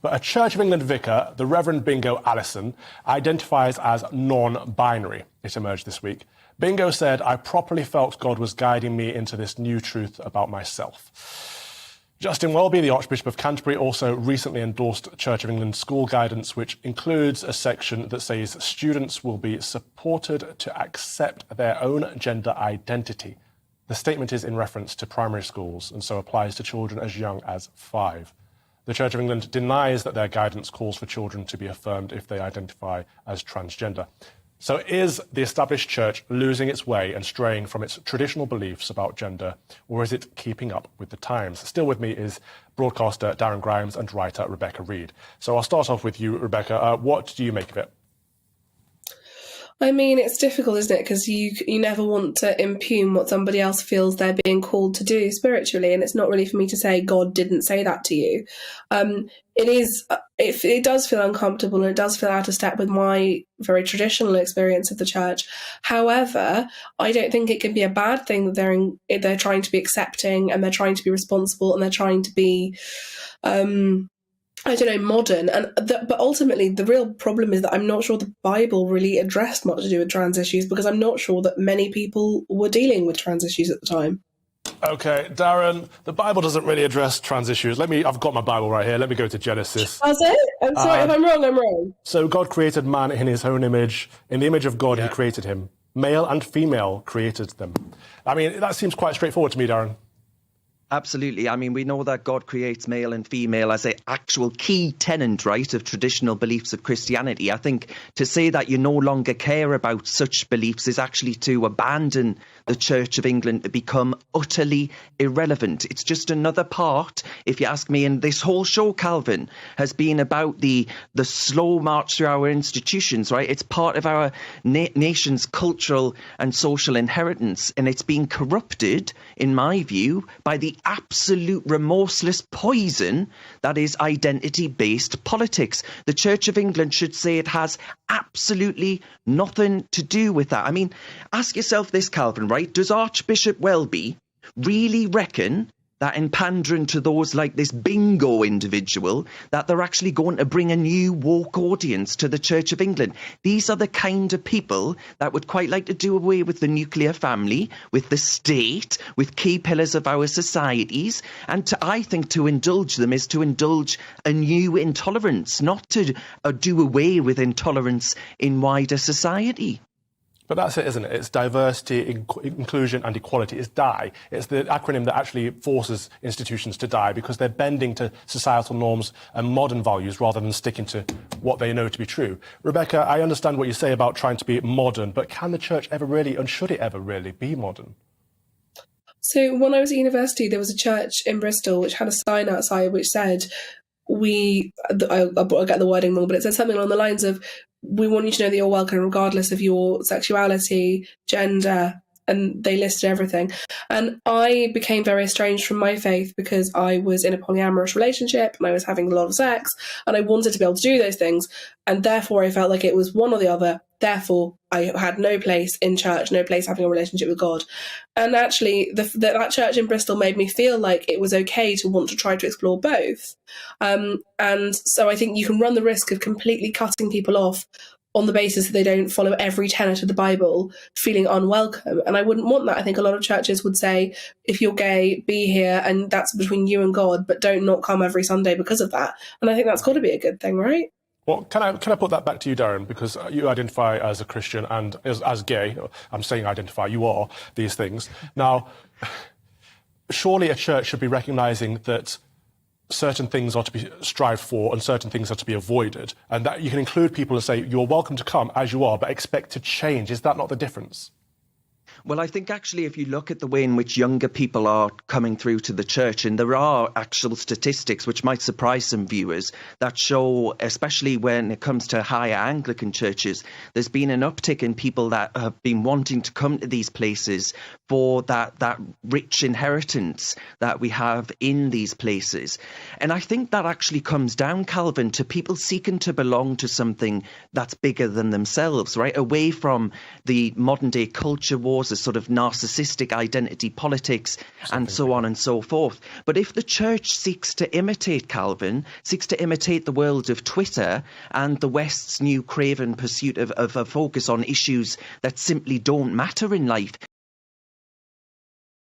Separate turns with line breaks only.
But a Church of England vicar, the Reverend Bingo Allison, identifies as non-binary. It emerged this week. Bingo said, "I properly felt God was guiding me into this new truth about myself." Justin Welby, the Archbishop of Canterbury, also recently endorsed Church of England school guidance, which includes a section that says students will be supported to accept their own gender identity. The statement is in reference to primary schools and so applies to children as young as 5. The Church of England denies that their guidance calls for children to be affirmed if they identify as transgender. So is the established church losing its way and straying from its traditional beliefs about gender, or is it keeping up with the times? Still with me is broadcaster Darren Grimes and writer Rebecca Reid. So I'll start off with you, Rebecca. What do you make of it?
I mean, it's difficult, isn't it? Because you never want to impugn what somebody else feels they're being called to do spiritually, and it's not really for me to say God didn't say that to you. It does feel uncomfortable, and it does feel out of step with my very traditional experience of the church. However, I don't think it can be a bad thing that they're trying to be accepting, and they're trying to be responsible, and they're trying to be modern. But ultimately, the real problem is that I'm not sure the Bible really addressed much to do with trans issues, because I'm not sure that many people were dealing with trans issues at the time.
Okay, Darren, the Bible doesn't really address trans issues. I've got my Bible right here. Let me go to Genesis.
Does it? I'm sorry, if I'm wrong, I'm wrong.
So God created man in his own image. In the image of God, He created him. Male and female created them. I mean, that seems quite straightforward to me, Darren.
Absolutely. I mean, we know that God creates male and female as an actual key tenet, right, of traditional beliefs of Christianity. I think to say that you no longer care about such beliefs is actually to abandon the Church of England to become utterly irrelevant. It's just another part, if you ask me, and this whole show, Calvin, has been about the slow march through our institutions, right? It's part of our nation's cultural and social inheritance, and it's been corrupted, in my view, by the absolute remorseless poison that is identity-based politics. The Church of England should say it has absolutely nothing to do with that. I mean, ask yourself this, Calvin, right? Does Archbishop Welby really reckon that in pandering to those like this bingo individual, that they're actually going to bring a new woke audience to the Church of England? These are the kind of people that would quite like to do away with the nuclear family, with the state, with key pillars of our societies. And I think to indulge them is to indulge a new intolerance, not to do away with intolerance in wider society.
But that's it, isn't it? It's diversity, inclusion and equality. It's DIE. It's the acronym that actually forces institutions to die because they're bending to societal norms and modern values rather than sticking to what they know to be true. Rebecca, I understand what you say about trying to be modern, but can the church ever really, and should it ever really, be modern?
So when I was at university, there was a church in Bristol which had a sign outside which said, I'll get the wording wrong, but it said something along the lines of, "We want you to know that you're welcome regardless of your sexuality, gender," and they listed everything. And I became very estranged from my faith because I was in a polyamorous relationship and I was having a lot of sex and I wanted to be able to do those things. And therefore I felt like it was one or the other. Therefore, I had no place in church, no place having a relationship with God. And actually, that church in Bristol made me feel like it was okay to want to try to explore both. And so I think you can run the risk of completely cutting people off on the basis that they don't follow every tenet of the Bible, feeling unwelcome. And I wouldn't want that. I think a lot of churches would say, if you're gay, be here, and that's between you and God, but don't not come every Sunday because of that. And I think that's got to be a good thing, right?
Well, can I put that back to you, Darren, because you identify as a Christian and as gay. I'm saying identify, you are these things. Now, surely a church should be recognising that certain things are to be strived for and certain things are to be avoided, and that you can include people and say, you're welcome to come as you are, but expect to change. Is that not the difference?
Well, I think actually if you look at the way in which younger people are coming through to the church, and there are actual statistics which might surprise some viewers that show, especially when it comes to higher Anglican churches, there's been an uptick in people that have been wanting to come to these places for that rich inheritance that we have in these places. And I think that actually comes down, Calvin, to people seeking to belong to something that's bigger than themselves, right? Away from the modern day culture wars causes sort of narcissistic identity politics and so on and so forth. But if the church seeks to imitate Calvin, seeks to imitate the world of Twitter and the West's new craven pursuit of a focus on issues that simply don't matter in life,